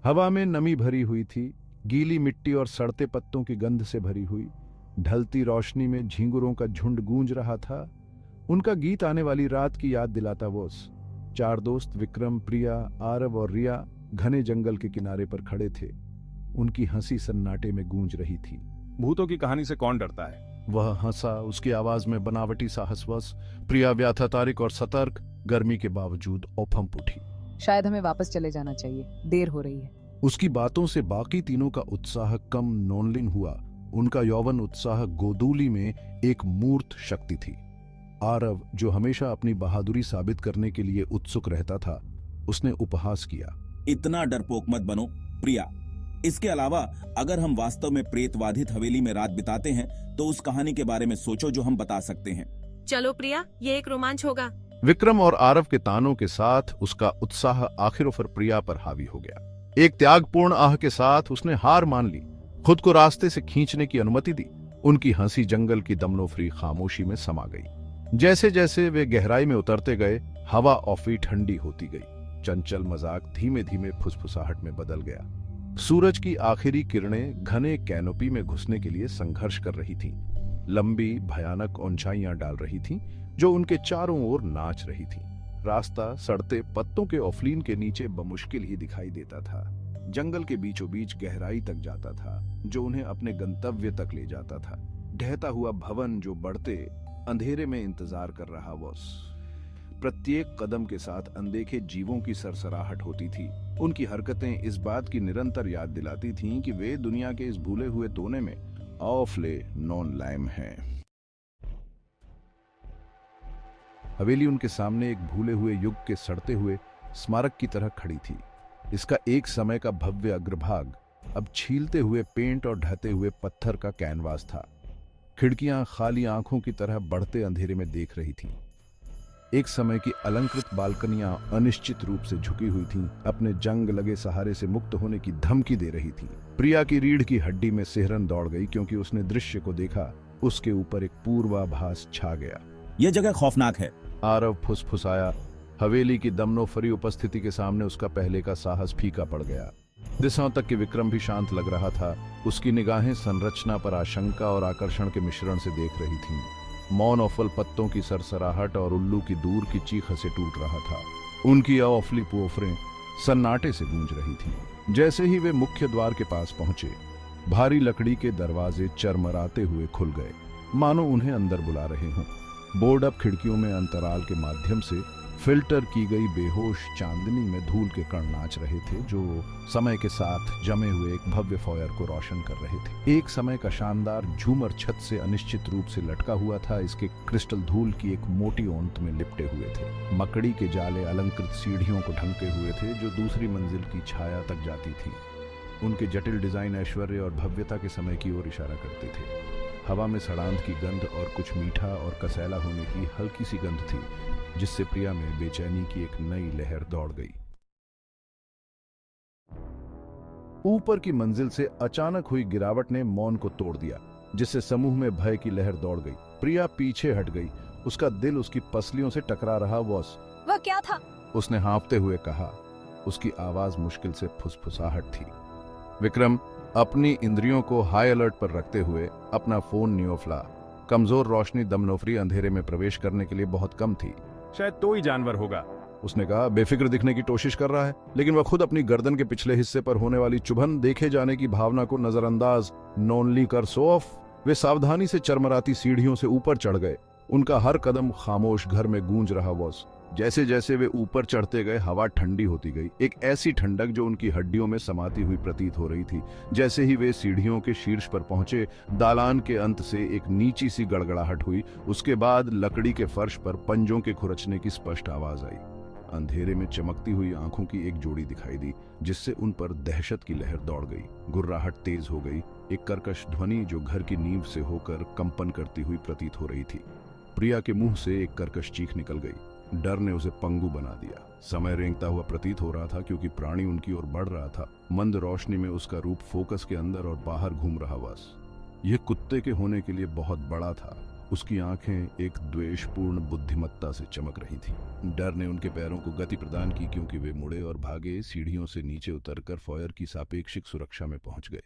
हवा में नमी भरी हुई थी, गीली मिट्टी और सड़ते पत्तों की गंध से भरी हुई। ढलती रोशनी में झींगुरों का झुंड गूंज रहा था। उनका गीत आने वाली रात की याद दिलाता वो। चार दोस्त विक्रम, प्रिया, आरव और रिया घने जंगल के किनारे पर खड़े थे। उनकी हंसी सन्नाटे में गूंज रही थी। भूतों की कहानी से कौन डरता है? वह हंसा, उसकी आवाज में बनावटी साहसवश। प्रिया व्याथा तारिक और सतर्क, गर्मी के बावजूद औफम उठी। शायद हमें वापस चले जाना चाहिए, देर हो रही है। उसकी बातों से बाकी तीनों का उत्साह कम नॉनलिंग हुआ। उनका यौवन उत्साह गोदूली में एक मूर्त शक्ति थी। आरव, जो हमेशा अपनी बहादुरी साबित करने के लिए उत्सुक रहता था, उसने उपहास किया। इतना डरपोक मत बनो प्रिया। इसके अलावा अगर हम वास्तव में प्रेतवाधित हवेली में रात बिताते हैं तो उस कहानी के बारे में सोचो जो हम बता सकते हैं। चलो प्रिया, ये एक रोमांच होगा। विक्रम और आरव के तानों के साथ उसका उत्साह आखिर पर प्रिया पर हावी हो गया। एक त्यागपूर्ण आह के साथ उसने हार मान ली, खुद को रास्ते से खींचने की अनुमति दी। उनकी हंसी जंगल की दमनोफ्री खामोशी में समा गई। जैसे जैसे वे गहराई में उतरते गए, हवा औफी ठंडी होती गई। चंचल मजाक धीमे धीमे फुसफुसाहट में बदल गया। सूरज की आखिरी किरणें घने कैनोपी में घुसने के लिए संघर्ष कर रही थीं। लंबी भयानक ऊंचाइयां डाल रही थीं, जो उनके चारों ओर नाच रही थीं। रास्ता सड़ते पत्तों के ओफलीन के नीचे बमुश्किल ही दिखाई देता था। जंगल के बीचों बीच गहराई तक जाता था, जो उन्हें अपने गंतव्य तक ले जाता था। ढहता हुआ भवन जो बढ़ते अंधेरे में इंतजार कर रहा वो। प्रत्येक कदम के साथ अनदेखे जीवों की सरसराहट होती थी। उनकी हरकतें इस बात की निरंतर याद दिलाती थीं कि वे दुनिया के इस भूले हुए तोने में ऑफले नॉन लाइम हैं। हवेली उनके सामने एक भूले हुए युग के सड़ते हुए स्मारक की तरह खड़ी थी। इसका एक समय का भव्य अग्रभाग अब छीलते हुए पेंट और ढहते हुए पत्थर का कैनवास था। खिड़कियां खाली आंखों की तरह बढ़ते अंधेरे में देख रही थीं। एक समय की अलंकृत बालकनियां अनिश्चित रूप से झुकी हुई थीं, अपने जंग लगे सहारे से मुक्त होने की धमकी दे रही थीं। प्रिया की रीढ़ की हड्डी में सिहरन दौड़ गई, क्योंकि उसने दृश्य को देखा। उसके ऊपर एक पूर्वाभास छा गया। यह जगह खौफनाक है। आरव फुसफुसाया। हवेली की दमनोफरी उपस्थिति के सामने उसका पहले का साहस फीका पड़ गया। दिशाओं तक कि विक्रम भी शांत लग रहा था। उसकी निगाहें संरचना पर आशंका और आकर्षण के मिश्रण से देख रही थीं। मौन औफल पत्तों की सरसराहट और उल्लू की दूर की चीख से टूट रहा था। उनकी अवफली पोफरें सन्नाटे से गूंज रही थीं। जैसे ही वे मुख्य द्वार के पास पहुंचे, भारी लकड़ी के दरवाजे चरमराते हुए खुल गए, मानो उन्हें अंदर बुला रहे हों। बोर्ड अप खिड़कियों में अंतराल के माध्यम से फिल्टर की गई बेहोश चांदनी में धूल के कण नाच रहे थे, जो समय के साथ जमे हुए एक भव्य फॉयर को रोशन कर रहे थे। एक समय का शानदार झूमर छत से अनिश्चित रूप से लटका हुआ था। इसके क्रिस्टल धूल की एक मोटी औंत में लिपटे हुए थे। मकड़ी के जाले अलंकृत सीढ़ियों को ढंके हुए थे, जो दूसरी मंजिल की छाया तक जाती थी। उनके जटिल डिजाइन ऐश्वर्य और भव्यता के समय की ओर इशारा करते थे। हवा में सड़ांत की गंध और कुछ मीठा और कसैला होने की हल्की सी गंध थी, जिससे प्रिया में बेचैनी की एक नई लहर दौड़ गई। ऊपर की मंजिल से अचानक हुई गिरावट ने मौन को तोड़ दिया, जिससे समूह में भय की लहर दौड़ गई। प्रिया पीछे हट गई। उसका दिल उसकी पसलियों से टकरा रहा। वह क्या था? उसने हाँफते हुए कहा। उसकी आवाज मुश्किल से फुसफुसाहट थी। विक्रम अपनी इंद्रियों को हाई अलर्ट पर रखते हुए अपना फोन नियोफला। कमजोर रोशनी दमनोफरी अंधेरे में प्रवेश करने के लिए बहुत कम थी। शायद तो ही जानवर होगा, उसने कहा। बेफिक्र दिखने की कोशिश कर रहा है, लेकिन वह खुद अपनी गर्दन के पिछले हिस्से पर होने वाली चुभन देखे जाने की भावना को नजरअंदाज नॉनली कर सो ऑफ। वे सावधानी से चरमराती सीढ़ियों से ऊपर चढ़ गए। उनका हर कदम खामोश घर में गूंज रहा वॉस। जैसे जैसे वे ऊपर चढ़ते गए, हवा ठंडी होती गई, एक ऐसी ठंडक जो उनकी हड्डियों में समाती हुई प्रतीत हो रही थी। जैसे ही वे सीढ़ियों के शीर्ष पर पहुंचे, दालान के अंत से एक नीची सी गड़गड़ाहट हुई। उसके बाद लकड़ी के फर्श पर पंजों के खुरचने की स्पष्ट आवाज आई। अंधेरे में चमकती हुई आंखों की एक जोड़ी दिखाई दी, जिससे उन पर दहशत की लहर दौड़ गई। गुर्राहट तेज हो गई, एक कर्कश ध्वनि जो घर की नींव से होकर कंपन करती हुई प्रतीत हो रही थी। प्रिया के मुंह से एक कर्कश चीख निकल गई। डर ने उसे पंगु बना दिया। समय रेंगता हुआ प्रतीत हो रहा था, क्योंकि प्राणी उनकी ओर बढ़ रहा था। मंद रोशनी में उसका रूप फोकस के अंदर और बाहर घूम रहा। बस यह कुत्ते के होने के लिए बहुत बड़ा था। उसकी आंखें एक द्वेषपूर्ण बुद्धिमत्ता से चमक रही थीं। डर ने उनके पैरों को गति प्रदान की क्योंकि वे मुड़े और भागे, सीढ़ियों से नीचे उतरकर फॉयर की सापेक्षिक सुरक्षा में पहुंच गए।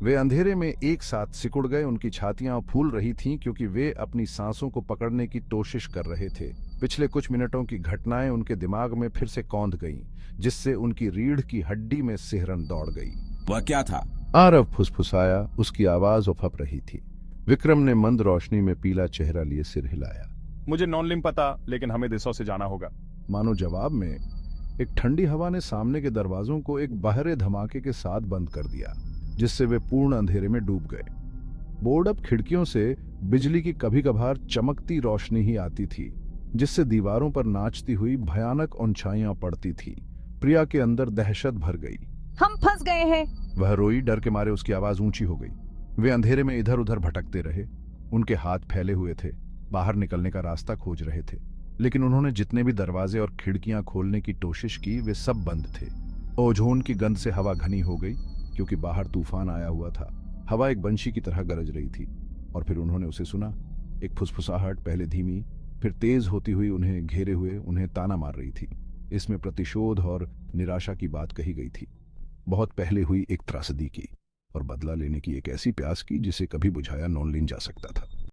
वे अंधेरे में एक साथ सिकुड़ गए। उनकी छातियां फूल रही थीं क्योंकि वे अपनी सांसों को पकड़ने की कोशिश कर रहे थे। पिछले कुछ मिनटों की घटनाएं उनके दिमाग में फिर से कौंध गईं, जिससे उनकी रीढ़ की हड्डी में सिहरन दौड़ गई। वह क्या था? आरव फुसफुसाया। उसकी आवाज उफप रही थी। विक्रम ने मंद रोशनी में पीला चेहरा लिए सिर हिलाया। मुझे नॉन लिम पता, लेकिन हमें दिशा से जाना होगा। मानो जवाब में एक ठंडी हवा ने सामने के दरवाजों को एक बहरे धमाके के साथ बंद कर दिया, जिससे वे पूर्ण अंधेरे में डूब गए। बोर्ड अप खिड़कियों से बिजली की कभी कभार चमकती रोशनी ही आती थी, जिससे दीवारों पर नाचती हुई भयानक ऊंचाइयां पड़ती थी। प्रिया के अंदर दहशत भर गई। हम फंस गए हैं। वह रोई। डर के मारे उसकी आवाज ऊंची हो गई। वे अंधेरे में इधर उधर भटकते रहे। उनके हाथ फैले हुए थे, बाहर निकलने का रास्ता खोज रहे थे, लेकिन उन्होंने जितने भी दरवाजे और खिड़कियां खोलने की कोशिश की वे सब बंद थे। ओझोन की गंध से हवा घनी हो गई क्योंकि बाहर तूफान आया हुआ था। हवा एक बंशी की तरह गरज रही थी और फिर उन्होंने उसे सुना। एक फुसफुसाहट, पहले धीमी फिर तेज होती हुई, उन्हें घेरे हुए उन्हें ताना मार रही थी। इसमें प्रतिशोध और निराशा की बात कही गई थी, बहुत पहले हुई एक त्रासदी की और बदला लेने की एक ऐसी प्यास की जिसे कभी बुझाया नॉन लिन जा सकता था।